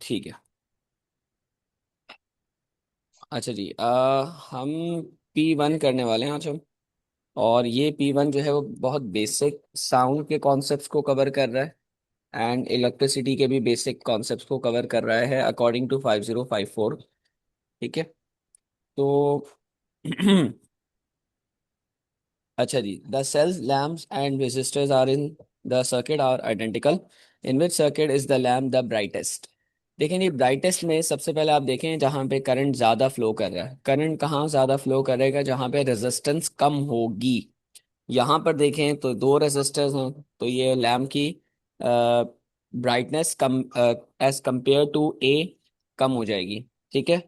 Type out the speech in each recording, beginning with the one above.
ठीक है। अच्छा जी, हम P1 करने वाले हैं आज हम। और ये P1 जो है वो बहुत बेसिक साउंड के कॉन्सेप्ट्स को कवर कर रहा है एंड इलेक्ट्रिसिटी के भी बेसिक कॉन्सेप्ट्स को कवर कर रहा है अकॉर्डिंग टू 5054। ठीक है। तो अच्छा जी, the cells lamps and resistors are in the circuit are identical. In which circuit is the lamp the brightest. देखें जी, ब्राइटेस्ट में सबसे पहले आप देखें जहाँ पे करंट ज़्यादा फ्लो कर रहा है। करंट कहाँ ज़्यादा फ्लो करेगा? जहाँ पे रेजिस्टेंस कम होगी। यहाँ पर देखें तो दो रेजिस्टर्स हैं, तो ये लैम्प की ब्राइटनेस कम एज कंपेयर टू ए कम हो जाएगी। ठीक है।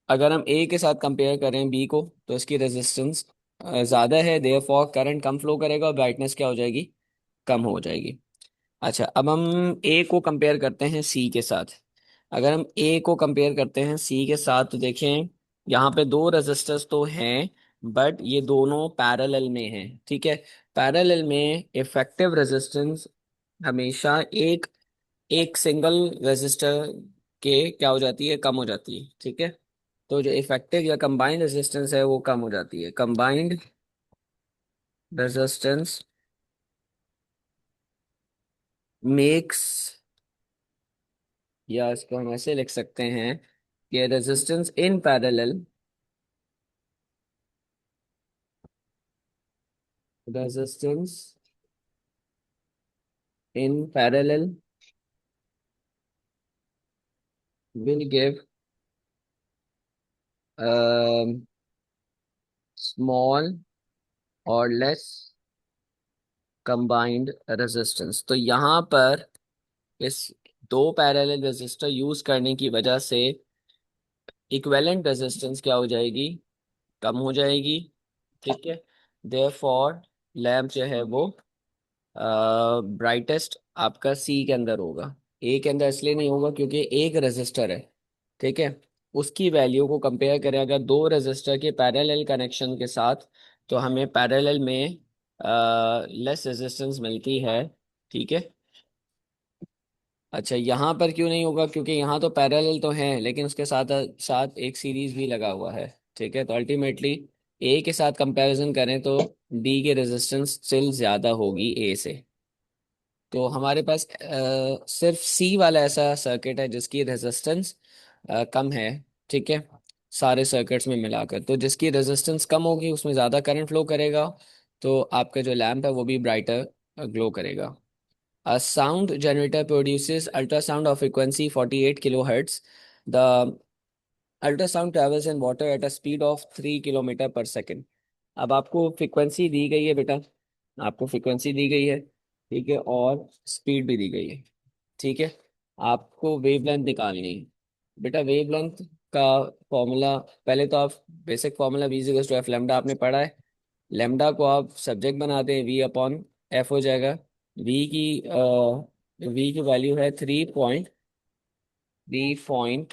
अगर हम ए के साथ कंपेयर करें बी को, तो इसकी रेजिस्टेंस ज़्यादा है, देयरफॉर करंट कम फ्लो करेगा और ब्राइटनेस क्या हो जाएगी? कम हो जाएगी। अच्छा, अब हम ए को कंपेयर करते हैं सी के साथ। अगर हम ए को कंपेयर करते हैं सी के साथ तो देखें यहाँ पे दो रेजिस्टर्स तो हैं, बट ये दोनों पैरेलल में हैं। ठीक है। पैरेलल में इफेक्टिव रेजिस्टेंस हमेशा एक एक सिंगल रेजिस्टर के क्या हो जाती है? कम हो जाती है। ठीक है। तो जो इफेक्टिव या कंबाइंड रेजिस्टेंस है वो कम हो जाती है। कंबाइंड रेजिस्टेंस मेक्स, या इसको हम ऐसे लिख सकते हैं कि resistance in parallel, resistance in parallel will give small or less combined resistance। तो यहाँ पर इस दो पैरेलल रेजिस्टर यूज करने की वजह से इक्विवेलेंट रेजिस्टेंस क्या हो जाएगी? कम हो जाएगी। ठीक है। देयरफॉर लैम्प जो है वो ब्राइटेस्ट आपका सी के अंदर होगा। ए के अंदर इसलिए नहीं होगा क्योंकि एक रेजिस्टर है। ठीक है। उसकी वैल्यू को कंपेयर करें अगर दो रेजिस्टर के पैरेलल कनेक्शन के साथ, तो हमें पैरेलल में लेस रेजिस्टेंस मिलती है। ठीक है। अच्छा, यहाँ पर क्यों नहीं होगा? क्योंकि यहाँ तो पैरेलल तो है लेकिन उसके साथ साथ एक सीरीज भी लगा हुआ है। ठीक है। तो अल्टीमेटली ए के साथ कंपैरिजन करें तो बी के रेजिस्टेंस स्टिल ज्यादा होगी ए से। तो हमारे पास सिर्फ सी वाला ऐसा सर्किट है जिसकी रेजिस्टेंस कम है। ठीक है। सारे सर्किट्स में मिलाकर तो जिसकी रेजिस्टेंस कम होगी उसमें ज़्यादा करंट फ्लो करेगा, तो आपका जो लैंप है वो भी ब्राइटर ग्लो करेगा। A sound generator produces ultrasound of frequency 48 kilohertz. The ultrasound travels in water at a speed of 3 kilometre पर सेकेंड। अब आपको फ्रीक्वेंसी दी गई है बेटा, आपको फ्रीक्वेंसी दी गई है। ठीक है। और स्पीड भी दी गई है। ठीक है। आपको वेवलेंथ निकालनी है। बेटा वेवलेंथ का फॉर्मूला, पहले तो आप basic formula v is to f lambda आपने पढ़ा है। लेमडा को आप सब्जेक्ट बनाते हैं, वी अपॉन एफ हो जाएगा। वी की वैल्यू है 3.0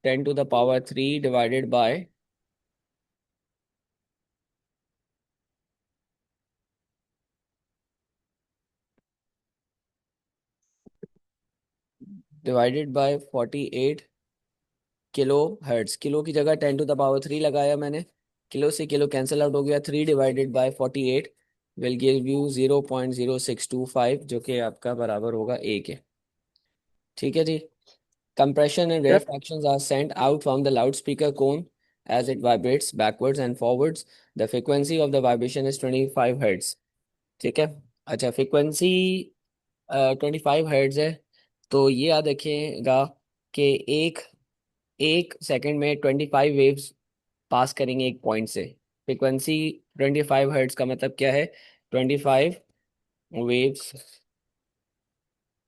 10 to the power 3 divided by 48 kilo hertz. Kilo की जगह 10 to the power 3 लगाया मैंने। किलो से किलो कैंसिल आउट हो गया। 3 divided by 48 will give you 0.0625, जो कि आपका बराबर होगा ए के। ठीक है जी। Compression and क्या? rarefactions are sent out from the loudspeaker cone as it vibrates backwards and forwards. The frequency of the vibration is 25 hertz। ठीक है। अच्छा, फ्रीक्वेंसी 25 हर्ट्ज है। तो ये याद रखिएगा कि एक एक सेकंड में 25 वेव्स पास करेंगे एक पॉइंट से। फ्रीक्वेंसी 25 हर्ट्ज का मतलब क्या है? 25 वेव्स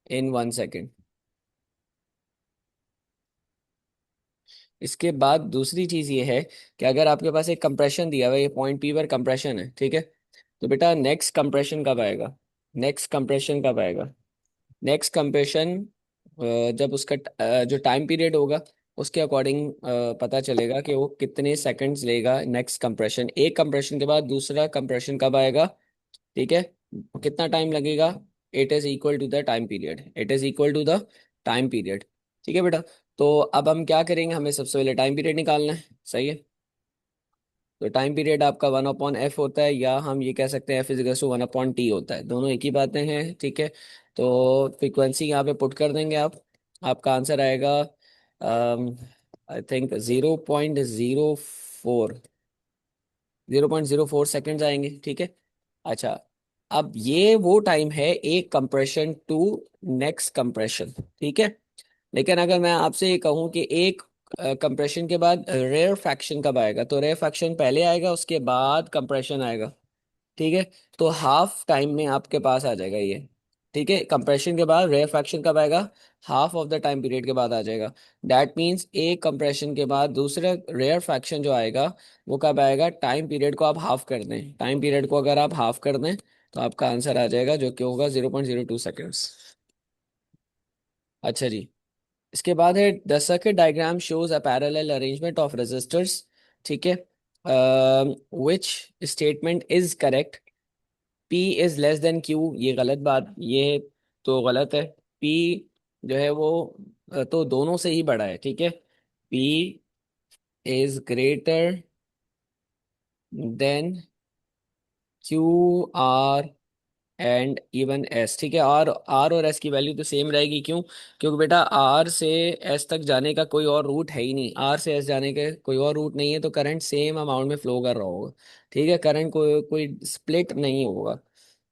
इन 1 सेकेंड। इसके बाद दूसरी चीज ये है कि अगर आपके पास एक कंप्रेशन दिया हुआ है, ये पॉइंट पी पर कंप्रेशन है। ठीक है। तो बेटा नेक्स्ट कंप्रेशन कब आएगा? नेक्स्ट कंप्रेशन कब आएगा? नेक्स्ट कंप्रेशन जब उसका जो टाइम पीरियड होगा उसके अकॉर्डिंग पता चलेगा कि वो कितने सेकंड्स लेगा नेक्स्ट कंप्रेशन। एक कंप्रेशन के बाद दूसरा कंप्रेशन कब आएगा? ठीक है, कितना टाइम लगेगा, it is equal to the time period, it is equal to the time period. ठीक है बेटा, तो अब हम क्या करेंगे, हमें सबसे पहले टाइम पीरियड निकालना है, सही है। तो टाइम पीरियड आपका 1/f होता है, या हम ये कह सकते हैं F=1/t होता है, दोनों एक ही बातें हैं। ठीक है, तो फ्रीक्वेंसी यहाँ पे पुट कर देंगे आप, आपका आंसर आएगा आई थिंक 0.04 आएंगे। ठीक है, अच्छा, अब ये वो टाइम है एक कंप्रेशन टू नेक्स्ट कंप्रेशन। ठीक है, लेकिन अगर मैं आपसे ये कहूं कि एक कंप्रेशन के बाद रेयर फैक्शन कब आएगा, तो रेयर फैक्शन पहले आएगा उसके बाद कंप्रेशन आएगा। ठीक है, तो हाफ टाइम में आपके पास आ जाएगा ये। ठीक है, कंप्रेशन के बाद रेयर फैक्शन कब आएगा, half of the time period के बाद आ जाएगा। दैट मीन्स एक कंप्रेशन के बाद दूसरा रेयर फैक्शन जो आएगा वो कब आएगा, टाइम पीरियड को आप हाफ कर दें, टाइम पीरियड को अगर आप हाफ कर दें तो आपका आंसर आ जाएगा जो कि होगा 0.02 सेकेंड्स। अच्छा जी, इसके बाद है the circuit diagram shows a parallel arrangement of resistors. ठीक है, which statement is correct, P is less than Q, ये गलत बात, ये तो गलत है। P जो है वो तो दोनों से ही बड़ा है। ठीक है, P is greater than QR and even S। ठीक है, और S की वैल्यू तो सेम रहेगी, क्यों, क्योंकि बेटा R से S तक जाने का कोई और रूट है ही नहीं, R से S जाने का कोई और रूट नहीं है, तो करंट सेम अमाउंट में फ्लो कर रहा होगा। ठीक है, करंट कोई स्प्लिट नहीं होगा,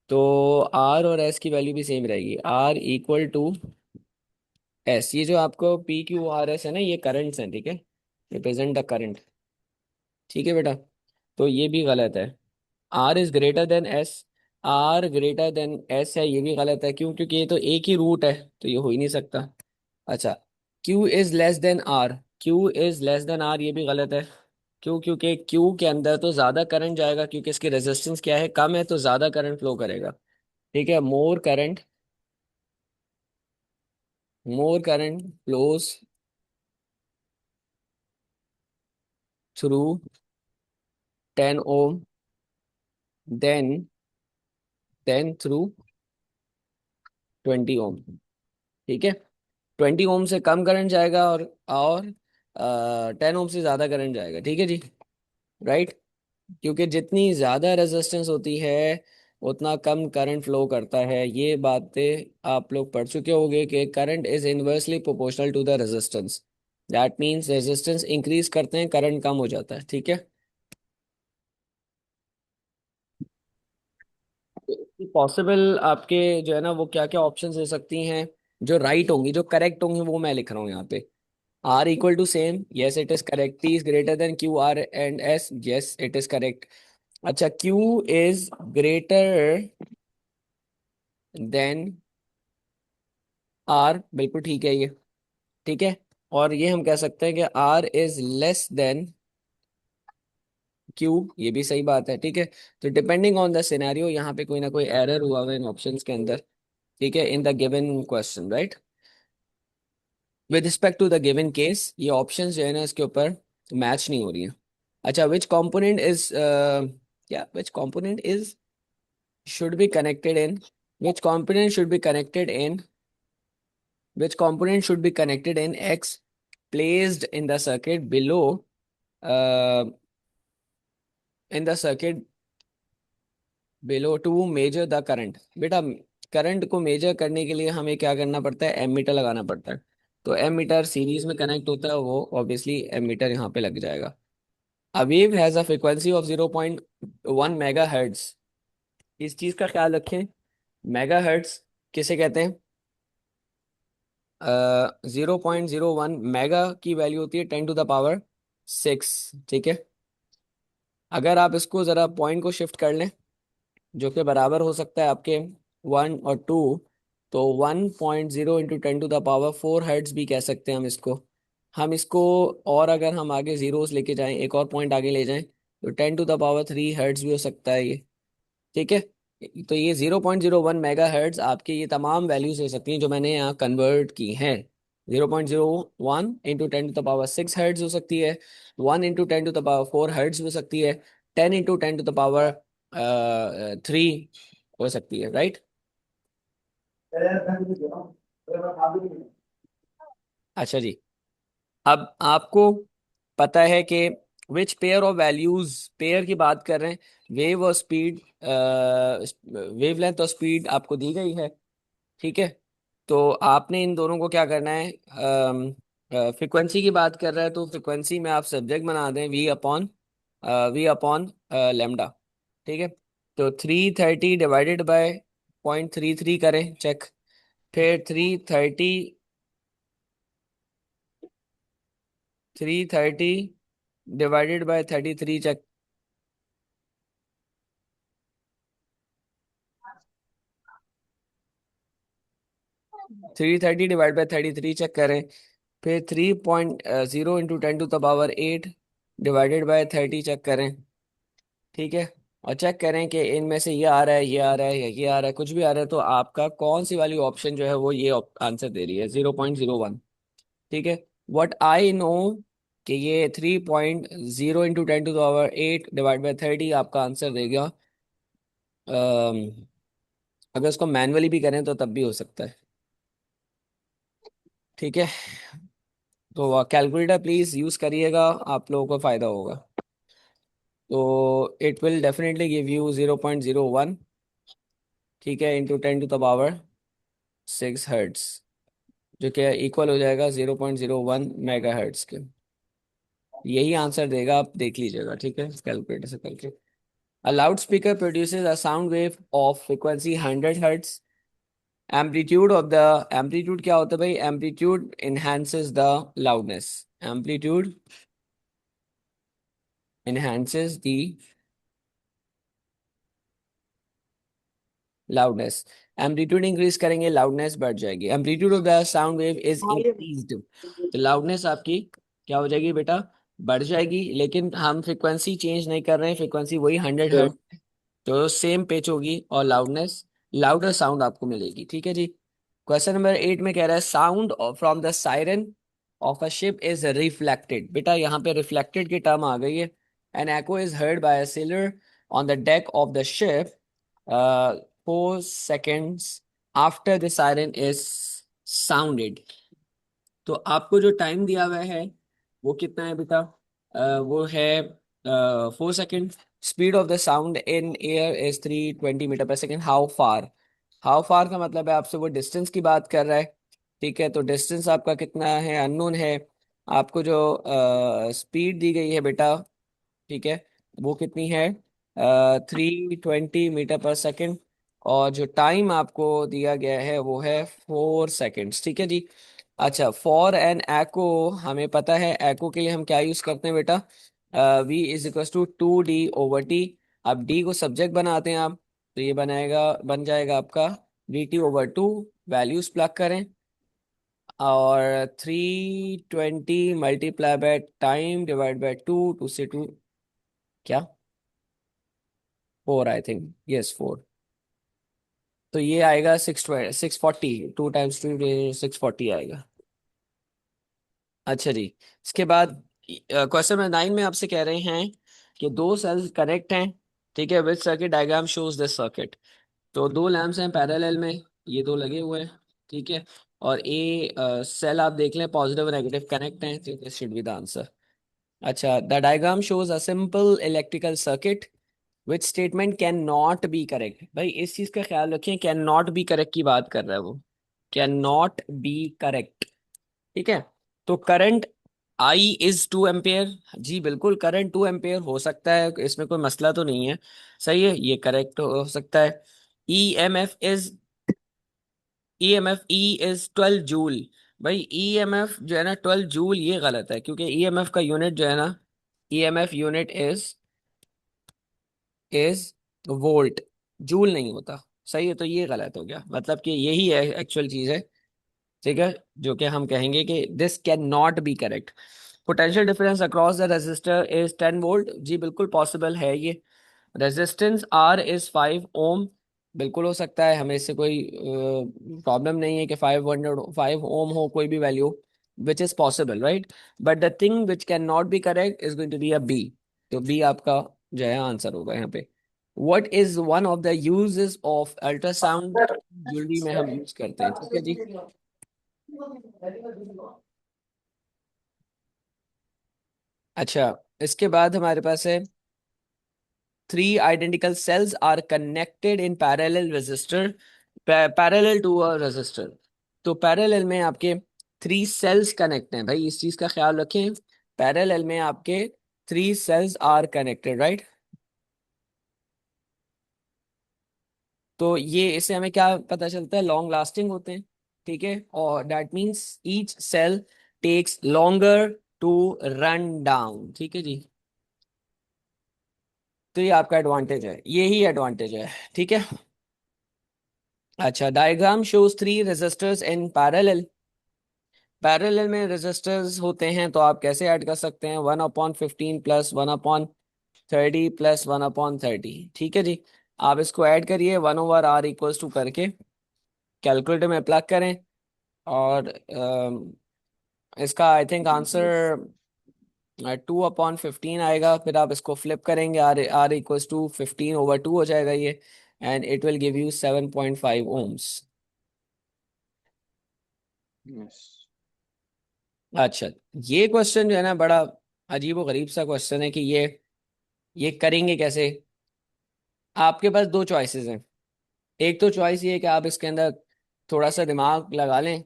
तो आर और एस की वैल्यू भी सेम रहेगी, R=S। ये जो आपको PQRS है ना, ये करंट्स हैं। ठीक है, रिप्रेजेंट द करंट। ठीक है बेटा, तो ये भी गलत है। R is greater then S, R greater than S है, ये भी गलत है, क्यों, क्योंकि ये तो एक ही रूट है, तो ये हो ही नहीं सकता। अच्छा, Q is less then R, Q is less then R, ये भी गलत है, क्यों, क्योंकि Q के अंदर तो ज्यादा करंट जाएगा, क्योंकि इसकी रेजिस्टेंस क्या है, कम है, तो ज्यादा करंट फ्लो करेगा। ठीक है, मोर करंट फ्लोज थ्रू 10 ओम देन थ्रू 20 ओम। ठीक है, 20 ओम से कम करंट जाएगा, और 10 ओम से ज्यादा करंट जाएगा। ठीक है जी, राइट, क्योंकि जितनी ज्यादा रेजिस्टेंस होती है उतना कम करंट फ्लो करता है, ये बातें आप लोग पढ़ चुके होंगे कि current is inversely proportional to the resistance. That means resistance increase करते हैं, करंट कम हो जाता है। ठीक है, पॉसिबल आपके जो है ना वो क्या क्या ऑप्शंस दे सकती हैं, जो राइट होंगी, जो करेक्ट होंगी, वो मैं लिख रहा हूँ यहाँ पे। R=सेम, yes it is correct. P is greater than QR and S, yes it is correct. अच्छा, Q is greater than R, बिल्कुल ठीक है ये। ठीक है, और ये हम कह सकते हैं कि R is less than Q, ये भी सही बात है। ठीक है, तो डिपेंडिंग ऑन द सिनेरियो यहाँ पे कोई ना कोई एरर हुआ हुआ इन ऑप्शंस के अंदर। ठीक है, in the given question, right, with respect to the given case ये ऑप्शंस जो है ना इसके ऊपर मैच नहीं हो रही है। अच्छा, विच कंपोनेंट इज क्या, विच component is should be connected in, which component should be connected in, which component should be connected in X placed uh, in the circuit below to measure the current। बेटा, current को major करने के लिए हमें क्या करना पड़ता है, एमीटर लगाना पड़ता है। तो एमीटर सीरीज में कनेक्ट होता है, वो ऑब्वियसली एमीटर यहाँ पे लग जाएगा। A wave has a frequency of 0.1 mega hertz. इस चीज का ख्याल रखें, मेगा हर्ट्ज किसे कहते हैं, 0.01 की वैल्यू होती है 10⁻⁶। ठीक है, अगर आप इसको जरा पॉइंट को शिफ्ट कर लें, जो कि बराबर हो सकता है आपके 1 और 2, तो 1.0 × 10⁻⁴ हर्ट्ज भी कह सकते हैं हम इसको। और अगर हम आगे जीरोस लेके जाएं, एक और पॉइंट आगे ले जाएं, तो 10⁻³ हर्ट्ज भी हो सकता है ये। ठीक है, तो ये 0.01 मेगा हर्ट्ज आपके ये तमाम वैल्यूज हो सकती हैं जो मैंने यहाँ कन्वर्ट की हैं। 0.01 × 10⁻⁶ हर्ट्ज हो सकती है, 1 × 10⁻⁴ हर्ट्ज हो सकती है, 10 × 10⁻³ हो सकती है, राइट। अच्छा जी, अब आपको पता है कि which pair of values, pair की बात कर रहे हैं, वेव और स्पीड, वेवलेंथ और स्पीड आपको दी गई है, ठीक है। तो आपने इन दोनों को क्या करना है, फ्रिक्वेंसी की बात कर रहा है तो फ्रिक्वेंसी में आप सब्जेक्ट बना दें वी अपॉन लेमडा, ठीक है। तो 330 डिवाइडेड बाय 0.33 करें चेक, फिर 330 divided by 33 check, 330 divide by 33 check करें, फिर 3.0 × 10⁸ डिवाइडेड बाय 30 चेक करें, ठीक है। और चेक करें कि इनमें से ये आ रहा है, ये आ रहा है, या ये आ रहा है, कुछ भी आ रहा है तो आपका कौन सी वाली ऑप्शन जो है वो ये आंसर दे रही है, 0.01, ठीक है। वट आई नो कि ये 3.0 × 10⁸ डिवाइड बाई 30 आपका आंसर देगा। अगर इसको मैनुअली भी करें तो तब भी हो सकता है, ठीक है। तो कैलकुलेटर प्लीज यूज करिएगा, आप लोगों को फायदा होगा। तो it will definitely give you 0.01, ठीक है, इंटू 10⁻6 हर्ट्स, जो कि इक्वल हो जाएगा 0.01 मेगा हर्ट्स के। यही आंसर देगा, आप देख लीजिएगा, ठीक है, कैलकुलेटर से करके। A loudspeaker produces a sound wave of frequency 100 hertz. Amplitude क्या होता है भाई, amplitude enhances the loudness, amplitude enhances the loudness. Amplitude increase करेंगे, लाउडनेस बढ़ जाएगी। Amplitude of the sound wave is increased, तो लाउडनेस आपकी क्या हो जाएगी बेटा, बढ़ जाएगी। लेकिन हम फ्रिक्वेंसी चेंज नहीं कर रहे हैं, फ्रिक्वेंसी वही 100 हर्ट्ज, तो सेम पिच होगी और लाउडनेस, लाउडर साउंड आपको मिलेगी, ठीक है जी। क्वेश्चन नंबर 8 में कह रहा है sound from the siren of a ship is reflected. बेटा यहाँ पे रिफ्लेक्टेड की टर्म आ गई है। An echo is heard by a seller on the deck of the ship 4 seconds after the siren is sounded. तो आपको जो टाइम दिया हुआ है वो कितना है बेटा, वो है 4 second. Speed of the sound in air is 320 metre per second. How far का मतलब है आपसे वो डिस्टेंस की बात कर रहा है, ठीक है। तो डिस्टेंस आपका कितना है, अननोन है। आपको जो स्पीड दी गई है बेटा, ठीक है, वो कितनी है, 320 मीटर पर सेकेंड। और जो टाइम आपको दिया गया है वो है 4 सेकेंड्स, ठीक है जी। अच्छा, फॉर एन एको, हमें पता है एको के लिए हम क्या यूज करते हैं बेटा, V = 2D/T। अब डी को सब्जेक्ट बनाते हैं आप, तो ये बन जाएगा आपका VT/2। वैल्यूज प्लग करें, और 320 × टाइम डिवाइड बाय 2 क्या, 4, आई थिंक, यस 4। तो ये आएगा 640, 2 × 2 640 आएगा। अच्छा जी, इसके बाद क्वेश्चन नंबर 9 में आपसे कह रहे हैं कि दो सेल्स कनेक्ट हैं, ठीक है, विच circuit diagram shows this circuit. तो दो लैंप्स हैं पैरेलल में, ये दो लगे हुए हैं, ठीक है। और ए सेल आप देख लें, पॉजिटिव और नेगेटिव कनेक्ट हैं, तो this should be the answer. अच्छा, the diagram shows a simple electrical circuit which statement can not be correct. भाई इस चीज का ख्याल रखें, कैन नॉट बी करेक्ट की बात कर रहा है वो, कैन नॉट बी करेक्ट, ठीक है। तो करंट आई इज 2 एम्पेयर, जी बिल्कुल करंट 2 एम्पेयर हो सकता है, इसमें कोई मसला तो नहीं है, सही है, ये करेक्ट हो सकता है। E M F is E is 12 joule. भाई ईएमएफ जो है ना 12 जूल, ये गलत है, क्योंकि ईएमएफ का यूनिट जो है ना, EMF unit is volt, joule नहीं होता, सही है। तो ये गलत हो गया, मतलब कि यही है एक्चुअल चीज है, ठीक है, जो कि हम कहेंगे कि this can not be correct. Potential difference across the resistor is 10 volt, जी बिल्कुल पॉसिबल है ये। रेजिस्टेंस आर इज 5 ओम, बिल्कुल हो सकता है, हमें इससे कोई प्रॉब्लम नहीं है कि 5 ओम हो कोई भी value, which is possible, right. But the thing which can not be correct is going to be a B. तो बी आपका जो है आंसर होगा यहाँ पे। What is one of the uses of ultrasound jewellery में हम यूज करते हैं, ठीक है जी। अच्छा, इसके बाद हमारे पास है three identical cells are connected in parallel resistor, parallel to a resistor. तो पैरेलल में आपके थ्री सेल्स कनेक्ट हैं भाई, इस चीज का ख्याल रखें। पैरेलल में आपके three cells are connected, right. तो ये इससे हमें क्या पता चलता है, लॉन्ग लास्टिंग होते हैं, ठीक है। और that means each cell takes longer to run down, ठीक है जी। तो ये आपका एडवांटेज है, ये ही एडवांटेज है, ठीक है। अच्छा, diagram shows three resistors in parallel. Parallel में रेजिस्टर्स होते हैं तो आप कैसे ऐड कर सकते हैं, 1/15 प्लस 1/30 प्लस 1/30, ठीक है जी। आप इसको ऐड करिए 1/r इक्वल्स टू करके कैलकुलेटर में प्लग करें, और इसका आई थिंक आंसर 2/15 आएगा। फिर आप इसको फ्लिप करेंगे, आर इक्वल्स टू 15/2 हो जाएगा ये, and it will give you 7.5 ohms। Yes. अच्छा, ये क्वेश्चन जो है ना, बड़ा अजीब और गरीब सा क्वेश्चन है कि ये करेंगे कैसे। आपके पास दो चॉइसेस हैं। एक तो चॉइस ये है कि आप इसके अंदर थोड़ा सा दिमाग लगा लें।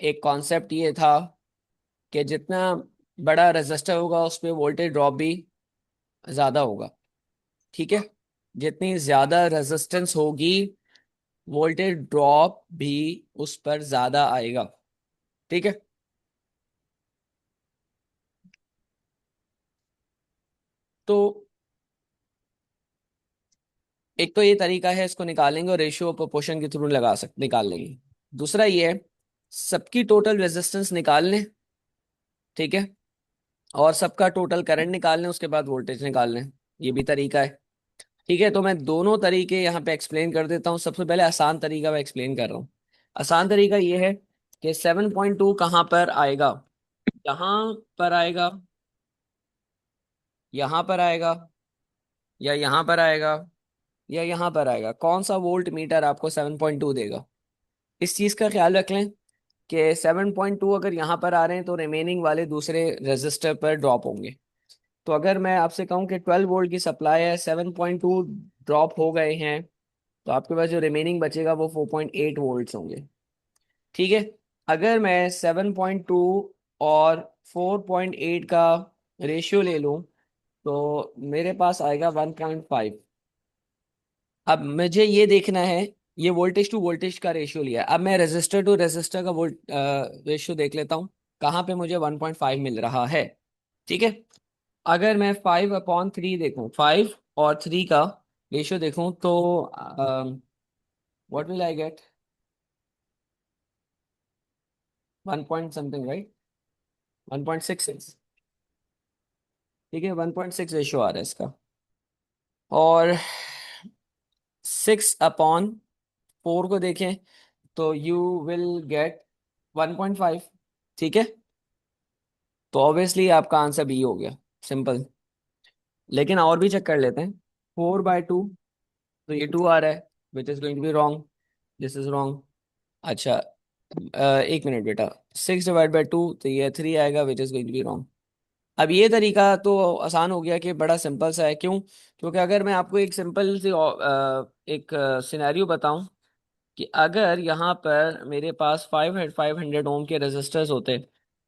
एक कॉन्सेप्ट ये था कि जितना बड़ा रेजिस्टर होगा उस पर वोल्टेज ड्रॉप भी ज़्यादा होगा, ठीक है। जितनी ज़्यादा रेजिस्टेंस होगी, वोल्टेज ड्रॉप भी उस पर ज़्यादा आएगा, ठीक है। तो एक तो ये तरीका है, इसको निकालेंगे और रेशियो प्रोपोर्शन के थ्रू निकाल लेंगे। दूसरा ये है, सबकी टोटल रेजिस्टेंस निकाल लें, ठीक है, और सबका टोटल करंट निकाल लें, उसके बाद वोल्टेज निकाल लें। ये भी तरीका है, ठीक है। तो मैं दोनों तरीके यहाँ पे एक्सप्लेन कर देता हूँ। सबसे पहले आसान तरीका मैं एक्सप्लेन कर रहा हूँ। आसान तरीका ये है कि 7.2 कहाँ पर आएगा, यहाँ पर आएगा, यहाँ पर आएगा, या यहाँ पर आएगा, या यहाँ पर आएगा। कौन सा वोल्ट मीटर आपको 7.2 देगा, इस चीज का ख्याल रख लें कि 7.2 अगर यहाँ पर आ रहे हैं तो रिमेनिंग वाले दूसरे रेजिस्टर पर ड्रॉप होंगे। तो अगर मैं आपसे कहूँ कि 12 वोल्ट की सप्लाई है, 7.2 ड्रॉप हो गए हैं, तो आपके पास जो रिमेनिंग बचेगा वो 4.8 वोल्ट्स होंगे, ठीक है। अगर मैं 7.2 और 4.8 का रेशियो ले लूँ तो मेरे पास आएगा 1.5। अब मुझे ये देखना है, ये वोल्टेज टू वोल्टेज का रेशियो लिया है। अब मैं रेजिस्टर टू रेजिस्टर का वोल्ट रेशियो देख लेता हूँ, कहाँ पे मुझे 1.5 मिल रहा है, ठीक है। अगर मैं 5/3 देखूँ, 5 और 3 का रेशियो देखूँ, तो what will I get, 1 point something, right, 1.66, ठीक है। 1.6 रेशियो आ रहा है इसका। और 6/4 को देखें तो यू विल गेट 1.5, ठीक है। तो ऑब्वियसली आपका आंसर बी हो गया, सिंपल। लेकिन और भी चेक कर लेते हैं। 4/2, तो ये 2 आ रहा है, which is going to be wrong, this is wrong. अच्छा, एक मिनट बेटा, 6/2, तो ये 3 आएगा, which is going to be wrong. अब ये तरीका तो आसान हो गया कि बड़ा सिंपल सा है, क्यों? क्योंकि अगर मैं आपको एक सिंपल सी एक सिनेरियो बताऊं कि अगर यहाँ पर मेरे पास 500 ओम के रेजिस्टर्स होते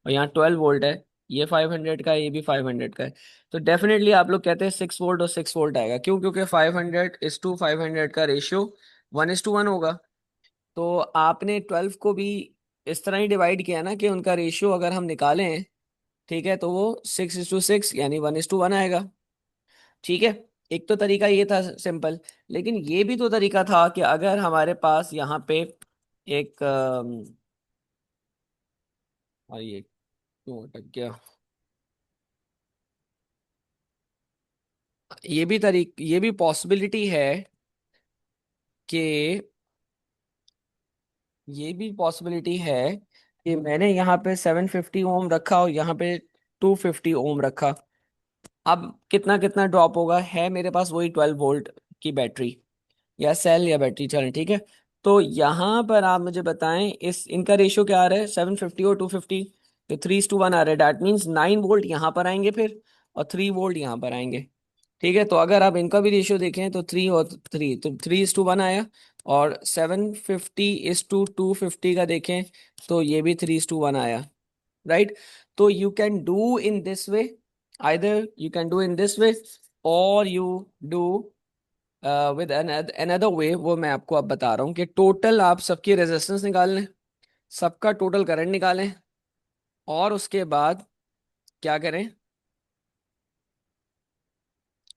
और यहाँ 12 वोल्ट है, ये 500 का है, ये भी 500 का है, तो डेफिनेटली आप लोग कहते हैं 6 वोल्ट और 6 वोल्ट आएगा। क्यों? क्योंकि 500:500 का रेशियो 1:1 होगा। तो आपने 12 को भी इस तरह ही डिवाइड किया ना कि उनका रेशियो अगर हम निकालें, ठीक है, तो वो 6:6 यानी 1:1 आएगा, ठीक है। एक तो तरीका ये था सिंपल, लेकिन ये भी तो तरीका था कि अगर हमारे पास यहाँ पे एक और ये क्यों अटक गया, ये भी पॉसिबिलिटी है कि ये भी पॉसिबिलिटी है कि मैंने यहाँ पे 750 ओम रखा और यहाँ पे 250 ओम रखा। अब कितना कितना ड्रॉप होगा, है मेरे पास वही 12 वोल्ट, की बैटरी, या सेल या बैटरी चलें, ठीक है। तो यहाँ पर आप मुझे बताएं इस इनका रेशियो क्या आ रहा है, 750 और 250, तो 3:1 आ रहा है। डैट मीन्स 9 वोल्ट यहाँ पर आएंगे फिर, और 3 वोल्ट यहाँ पर आएंगे। ठीक है, तो अगर आप इनका भी रेशियो देखें तो 3 और 3, तो 3:1 आया। और 750:250 का देखें तो ये भी 3:1 आया, राइट। तो you can do in this way, either you can do in this way, और you do with another way. वो मैं आपको अब बता रहा हूँ कि टोटल आप सबकी रेजिस्टेंस निकाल लें, सबका टोटल करंट निकालें, और उसके बाद क्या करें।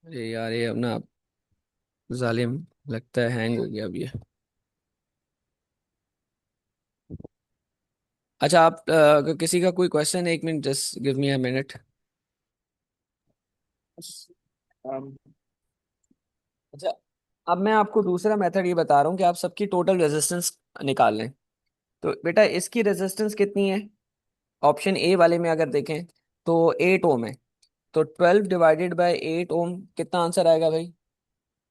अरे यार ये अपना जालिम लगता है हैंग हो गया अब ये। अच्छा आप अगर किसी का कोई question, 1 minute, just give me a minute. अच्छा, अब मैं आपको दूसरा मेथड ये बता रहा हूँ कि आप सबकी टोटल रेजिस्टेंस निकाल लें। तो बेटा इसकी रेजिस्टेंस कितनी है, ऑप्शन ए वाले में अगर देखें तो 8 ओम है। तो 12 डिवाइडेड बाई 8 ओम कितना आंसर आएगा भाई,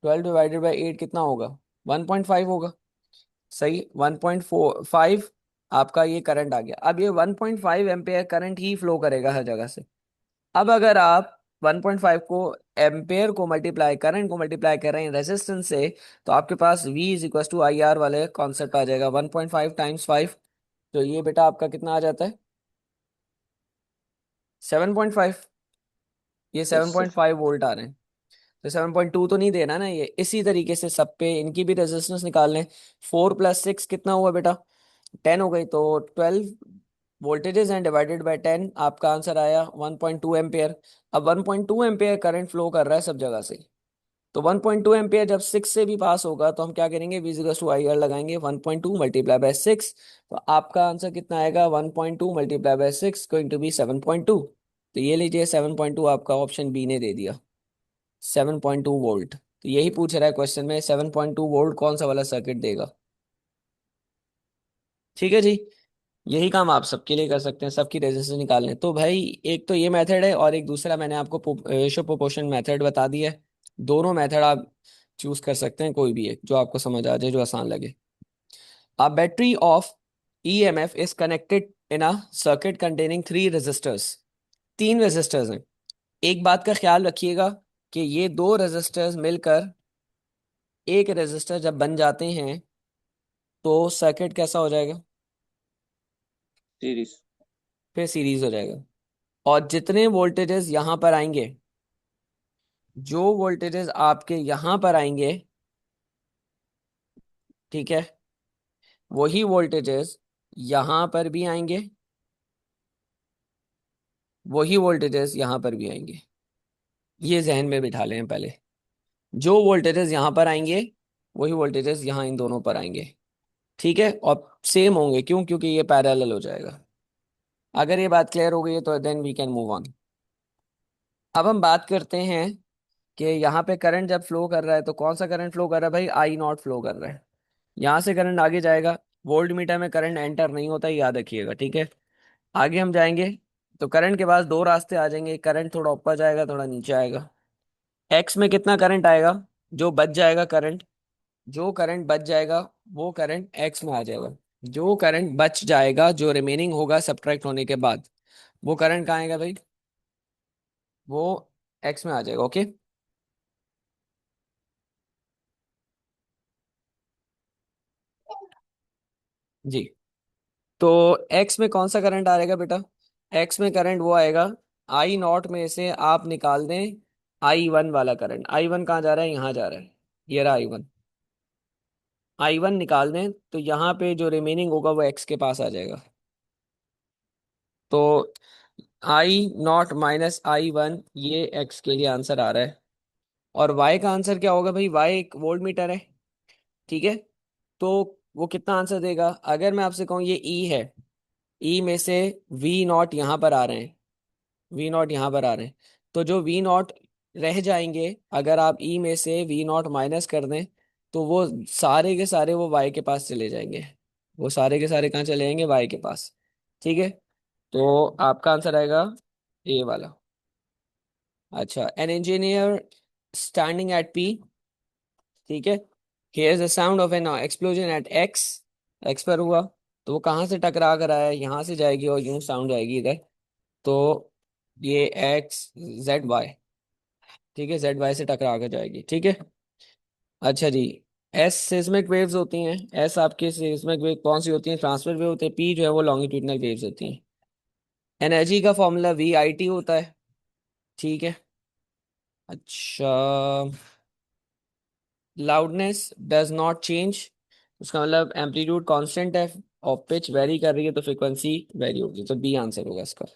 12 डिवाइडेड बाई 8 कितना होगा, 1.5 होगा। सही, 1.45 आपका ये करंट आ गया। अब ये 1.5 एम्पेयर करंट ही फ्लो करेगा हर जगह से। अब अगर आप 1.5 को, एम्पेयर को मल्टीप्लाई, करंट को मल्टीप्लाई कर रहे हैं रेजिस्टेंस से, तो आपके पास V is equal to I R वाले कॉन्सेप्ट आ जाएगा, 1.5 टाइम्स 5। तो ये बेटा आपका कितना आ जाता है, 7.5। ये यस सर। 7.5 वोल्ट आ रहे हैं। तो 7.2 तो नहीं देना ना ये। इसी तरीके से सब पे इनकी भी रेजिस्टेंस निकाल लें। 4 + 6 कितना हुआ बेटा, 10 हो गई। तो 12 वोल्टेजेस एंड डिवाइडेड बाय 10, आपका आंसर आया 1.2 एम्पेयर। अब 1.2 एम्पेयर करंट फ्लो कर रहा है सब जगह से। तो 1.2 एम्पेयर जब 6 से भी पास होगा तो हम क्या करेंगे, V equal to I R लगाएंगे, 1.2 × 6। तो आपका आंसर कितना आएगा, 1.2 × 6 गोइंग टू बी 7.2। तो ये लीजिए 7.2 आपका ऑप्शन बी ने दे दिया, 7.2 वोल्ट। तो यही पूछ रहा है क्वेश्चन में, 7.2 वोल्ट कौन सा वाला सर्किट देगा। ठीक है जी, यही काम आप सबके लिए कर सकते हैं, सबकी रेजिस्टेंस निकालने। तो भाई एक तो ये मेथड है, और एक दूसरा मैंने आपको रेशो प्रोपोर्शन मेथड बता दिया है। दोनों मेथड आप चूज कर सकते हैं, कोई भी एक जो आपको समझ आ जाए, जो आसान लगे। A battery of EMF is connected in a circuit containing 3 resistors. 3 resistors हैं। एक बात का ख्याल रखिएगा कि ये 2 रेजिस्टर्स मिलकर एक रेजिस्टर जब बन जाते हैं तो सर्किट कैसा हो जाएगा, सीरीज। फिर सीरीज हो जाएगा। और जितने वोल्टेजेस यहां पर आएंगे, जो वोल्टेजेस आपके यहां पर आएंगे, ठीक है, वही वोल्टेजेस यहां पर भी आएंगे, वही वोल्टेजेस यहां पर भी आएंगे। ये जहन में बिठा लें पहले, जो वोल्टेजेस यहां पर आएंगे वही वोल्टेजेस यहां इन दोनों पर आएंगे। ठीक है, और सेम होंगे, क्यों, क्योंकि ये पैरेलल हो जाएगा। अगर ये बात क्लियर हो गई है तो then we can move on. अब हम बात करते हैं कि यहाँ पे करंट जब फ्लो कर रहा है तो कौन सा करंट फ्लो कर रहा है भाई, I0 फ्लो कर रहा है। यहाँ से करंट आगे जाएगा, वोल्ट मीटर में करंट एंटर नहीं होता, ये याद रखिएगा, ठीक है। आगे हम जाएंगे तो करंट के पास दो रास्ते आ जाएंगे, करंट थोड़ा ऊपर जाएगा, थोड़ा नीचे आएगा। एक्स में कितना करंट आएगा, जो बच जाएगा करंट, जो करंट बच जाएगा वो करंट एक्स में आ जाएगा। जो करंट बच जाएगा, जो रिमेनिंग होगा सब्ट्रैक्ट होने के बाद, वो करंट कहाँ आएगा भाई, वो एक्स में आ जाएगा। ओके जी। तो एक्स में कौन सा करंट आएगा बेटा, एक्स में करंट वो आएगा, I0 में से आप निकाल दें I1 वाला करंट। I1 कहाँ जा रहा है, यहाँ जा रहा है, ये रहा I1। I1 निकाल दें तो यहाँ पे जो रिमेनिंग होगा वो एक्स के पास आ जाएगा। तो I0 - I1, ये एक्स के लिए आंसर आ रहा है। और वाई का आंसर क्या होगा भाई, वाई एक वोल्ट मीटर है, ठीक है। तो वो कितना आंसर देगा, अगर मैं आपसे कहूँ ये ई है, ई में से V0 यहाँ पर आ रहे हैं, V0 यहाँ पर आ रहे हैं, तो जो V0 रह जाएंगे, अगर आप ई में से V0 माइनस कर दें, तो वो सारे के सारे वो वाई के पास चले जाएंगे। वो सारे के सारे कहाँ चले जाएंगे, वाई के पास। ठीक है, तो आपका आंसर आएगा ए वाला। अच्छा, an engineer standing at P ठीक है। Here is the sound of an explosion at X, X पर हुआ, तो वो कहाँ से टकरा कर आया, यहाँ से जाएगी और यूं साउंड जाएगी इधर, तो ये एक्स जेड वाई, ठीक है, जेड वाई से टकरा कर जाएगी, ठीक है। अच्छा जी, एस सिस्मिक वेव्स होती हैं, एस आपकी सिस्मिक वेव कौन सी होती है, ट्रांसफर वेव होते हैं, पी जो है वो लॉन्गिट्यूडनल वेव्स होती हैं। एनर्जी का फॉर्मूला वी आई टी होता है, ठीक है। अच्छा, लाउडनेस डज नॉट चेंज, उसका मतलब एम्पलीट्यूड कांस्टेंट है और पिच वेरी कर रही है तो फ्रिक्वेंसी वेरी होगी, तो बी आंसर होगा इसका।